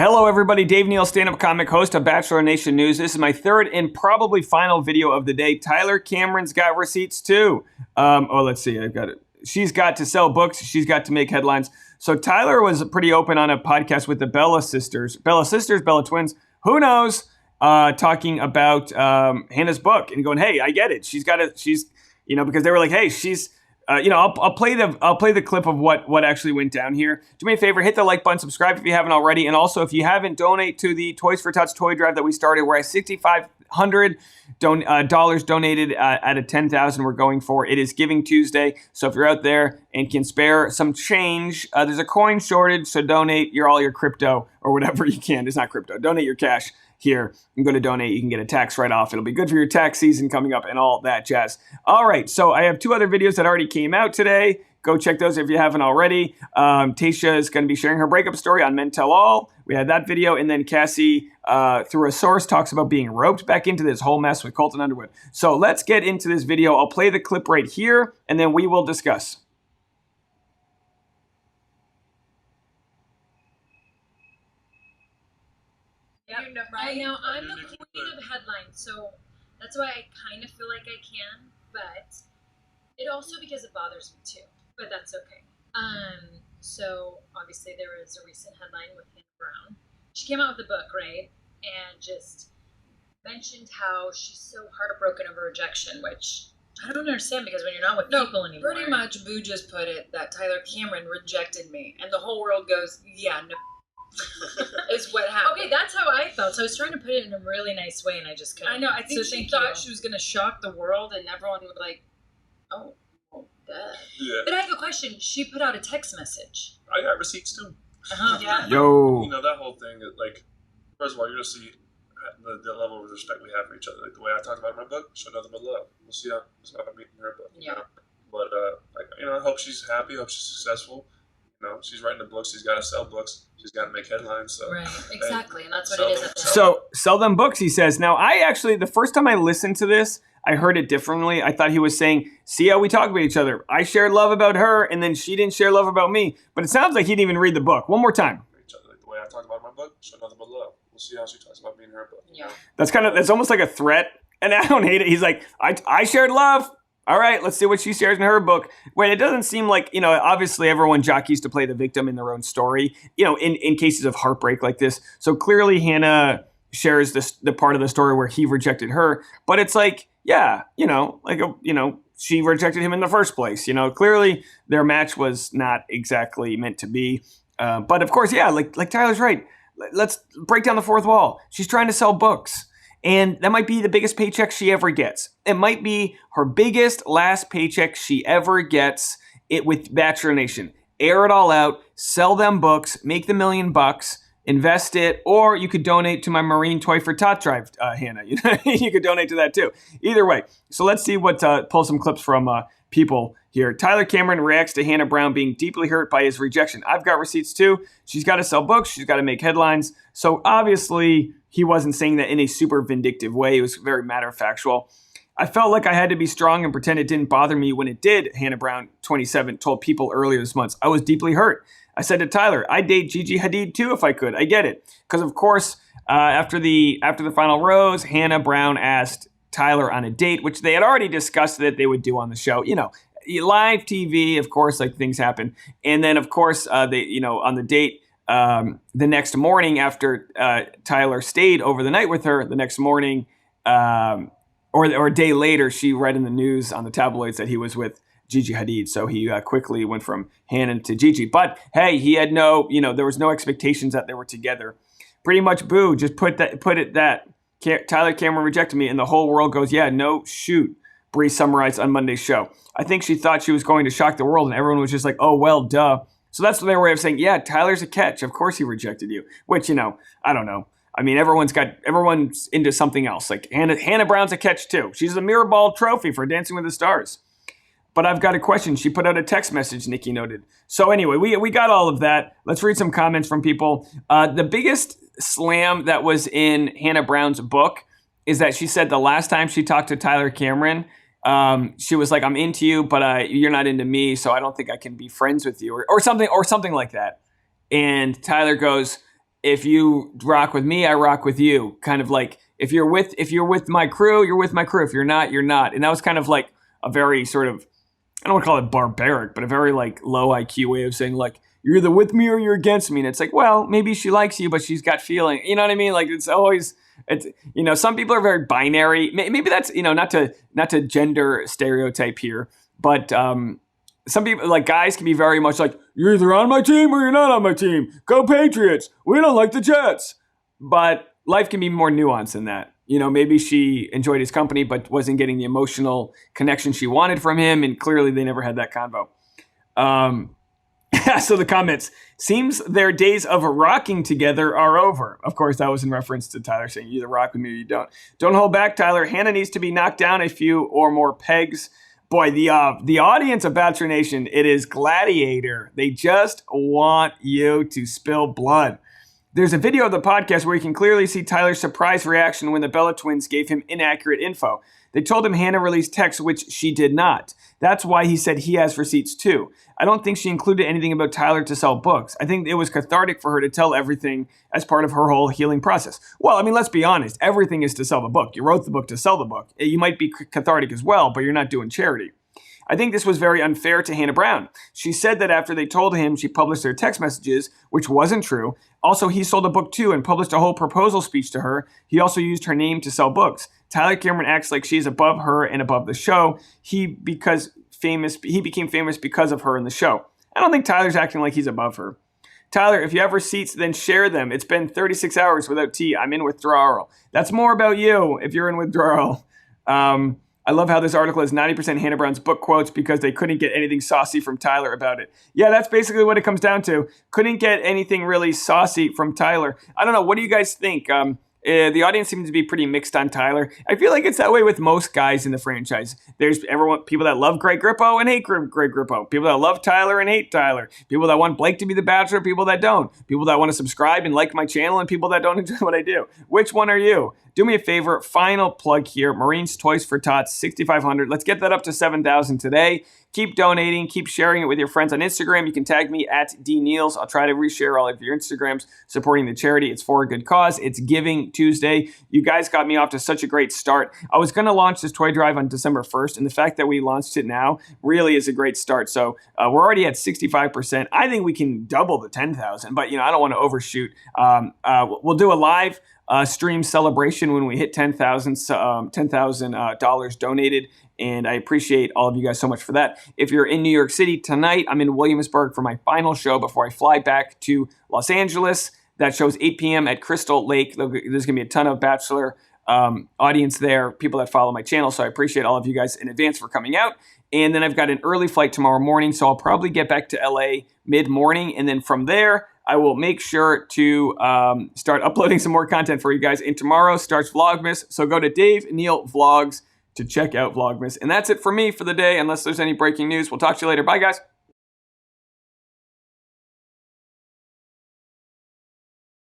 Hello, everybody. Dave Neal, stand-up comic, host of Bachelor Nation News. This is my third and probably final video of the day. Tyler Cameron's got receipts too. Let's see. I've got it. She's got to sell books. She's got to make headlines. So Tyler was pretty open on a podcast with the Bella sisters, Bella twins. Who knows? Talking about Hannah's book and going, hey, I get it. Because they were like, hey, she's. I'll play the clip of what actually went down here. Do me a favor, hit the like button, subscribe if you haven't already, and also if you haven't, donate to the Toys for Tots toy drive that we started. We're at $6,500 dollars donated out of 10,000 we're going for. It is Giving Tuesday, so if you're out there and can spare some change, there's a coin shortage, so donate all your crypto or whatever you can. It's not crypto. Donate your cash. Here, I'm going to donate. You can get a tax write-off. It'll be good for your tax season coming up and all that jazz. All right, so I have two other videos that already came out today. Go check those if you haven't already. Tasha is going to be sharing her breakup story on Men Tell All. We had that video. And then Cassie, through a source, talks about being roped back into this whole mess with Colton Underwood. So let's get into this video. I'll play the clip right here, and then we will discuss. Yep, right? I know, I'm the queen of headlines, so that's why I kind of feel like I can, but it also because it bothers me too, but that's okay. So obviously there was a recent headline with Hannah Brown. She came out with a book, right? And just mentioned how she's so heartbroken over rejection, which I don't understand because when you're not with people anymore. Pretty much Boo just put it that Tyler Cameron rejected me, and the whole world goes, yeah, no. Is what happened. Okay, that's how I felt. So I was trying to put it in a really nice way, and I just couldn't. I know. I think she thought she was going to shock the world, and everyone would be like, oh, duh. Yeah. But I have a question. She put out a text message. I got receipts too. Yeah. Yo. That whole thing, like, first of all, you're going to see the level of respect we have for each other. Like, the way I talked about my book, show nothing but love. We'll see how I'm meeting her book. Yeah. But, I hope she's happy. I hope she's successful. She's writing a book. She's got to sell books. She's got to make headlines. So. Right, exactly. And that's what it is. At the So sell them books, he says. Now, the first time I listened to this, I heard it differently. I thought he was saying, see how we talk about each other. I shared love about her, and then she didn't share love about me. But it sounds like he didn't even read the book. One more time. Like the way I talk about my book, show nothing but love. We'll see how she talks about me in her book. Yeah. That's almost like a threat. And I don't hate it. He's like, I shared love. All right, let's see what she shares in her book. Wait, it doesn't seem like, obviously everyone jockeys to play the victim in their own story, in cases of heartbreak like this. So clearly Hannah shares the part of the story where he rejected her. But it's like, yeah, she rejected him in the first place. Clearly their match was not exactly meant to be. But of course, yeah, like Tyler's right. Let's break down the fourth wall. She's trying to sell books. And that might be the biggest paycheck she ever gets. It might be her biggest last paycheck she ever gets with Bachelor Nation. Air it all out, sell them books, make the $1 million, invest it, or you could donate to my Marine Toy for Tot drive, Hannah. You could donate to that too. Either way. So let's see pull some clips from people here. Tyler Cameron reacts to Hannah Brown being deeply hurt by his rejection. I've got receipts too. She's got to sell books. She's got to make headlines. So obviously he wasn't saying that in a super vindictive way. It was very matter-of-factual. I felt like I had to be strong and pretend it didn't bother me when it did, Hannah Brown, 27, told People earlier this month. I was deeply hurt. I said to Tyler, I'd date Gigi Hadid too if I could. I get it. Because, of course, after the final rose, Hannah Brown asked Tyler on a date, which they had already discussed that they would do on the show. Live TV, of course, like things happen. And then, of course, on the date, the next morning after Tyler stayed over the night with her, the next morning or a day later, she read in the news on the tabloids that he was with Gigi Hadid. So he quickly went from Hannah to Gigi. But hey, he had there was no expectations that they were together. Pretty much, Boo just put it that Tyler Cameron rejected me, and the whole world goes, yeah, no, shoot. Bree summarized on Monday's show. I think she thought she was going to shock the world, and everyone was just like, oh, well, duh. So that's their way of saying, yeah, Tyler's a catch. Of course he rejected you. Which, I don't know. I mean, everyone's into something else. Like Hannah Brown's a catch too. She's a mirror ball trophy for Dancing with the Stars. But I've got a question. She put out a text message, Nikki noted. So anyway, we got all of that. Let's read some comments from people. The biggest slam that was in Hannah Brown's book is that she said the last time she talked to Tyler Cameron, she was like, I'm into you, but you're not into me, so I don't think I can be friends with you, or something like that. And Tyler goes, if you rock with me, I rock with you. Kind of like if you're with my crew, you're with my crew. If you're not, you're not. And that was kind of like a very sort of, I don't want to call it barbaric, but a very like low IQ way of saying like you're either with me or you're against me. And it's like, well, maybe she likes you, but she's got feeling. You know what I mean? Like it's always, it's, you know, some people are very binary. Maybe that's, you know, not to gender stereotype here, but some people, like guys, can be very much like, you're either on my team or you're not on my team. Go Patriots. We don't like the Jets. But life can be more nuanced than that. You know, maybe she enjoyed his company, but wasn't getting the emotional connection she wanted from him. And clearly they never had that convo. So the comments, seems their days of rocking together are over. Of course, that was in reference to Tyler saying, you either rock with me or you don't. Don't hold back, Tyler. Hannah needs to be knocked down a few or more pegs. Boy, the audience of Bachelor Nation, it is gladiator. They just want you to spill blood. There's a video of the podcast where you can clearly see Tyler's surprise reaction when the Bella twins gave him inaccurate info. They told him Hannah released texts, which she did not. That's why he said he has receipts too. I don't think she included anything about Tyler to sell books. I think it was cathartic for her to tell everything as part of her whole healing process. Well, I mean, let's be honest. Everything is to sell the book. You wrote the book to sell the book. You might be cathartic as well, but you're not doing charity. I think this was very unfair to Hannah Brown. She said that after they told him she published their text messages, which wasn't true. Also, he sold a book too and published a whole proposal speech to her. He also used her name to sell books. Tyler Cameron acts like she's above her and above the show. He became famous because of her in the show. I don't think Tyler's acting like he's above her. Tyler, if you have receipts, then share them. It's been 36 hours without tea. I'm in withdrawal. That's more about you if you're in withdrawal. I love how this article has 90% Hannah Brown's book quotes because they couldn't get anything saucy from Tyler about it. Yeah, that's basically what it comes down to. Couldn't get anything really saucy from Tyler. I don't know. What do you guys think? The audience seems to be pretty mixed on Tyler. I feel like it's that way with most guys in the franchise. There's people that love Greg Grippo and hate Greg Grippo. People that love Tyler and hate Tyler. People that want Blake to be the Bachelor, people that don't. People that want to subscribe and like my channel and people that don't enjoy what I do. Which one are you? Do me a favor, final plug here. Marines Toys for Tots, 6,500. Let's get that up to 7,000 today. Keep donating. Keep sharing it with your friends on Instagram. You can tag me at DNeals. I'll try to reshare all of your Instagrams supporting the charity. It's for a good cause. It's Giving Tuesday. You guys got me off to such a great start. I was going to launch this toy drive on December 1st, and the fact that we launched it now really is a great start. So we're already at 65%. I think we can double the 10,000, but I don't want to overshoot. We'll do a live stream celebration when we hit $10,000 donated. And I appreciate all of you guys so much for that. If you're in New York City tonight, I'm in Williamsburg for my final show before I fly back to Los Angeles. That show's 8 p.m. at Crystal Lake. There's going to be a ton of Bachelor audience there, people that follow my channel. So I appreciate all of you guys in advance for coming out. And then I've got an early flight tomorrow morning. So I'll probably get back to LA mid-morning. And then from there, I will make sure to start uploading some more content for you guys. And tomorrow starts Vlogmas. So go to Dave Neal Vlogs to check out Vlogmas. And that's it for me for the day, unless there's any breaking news. We'll talk to you later. Bye, guys.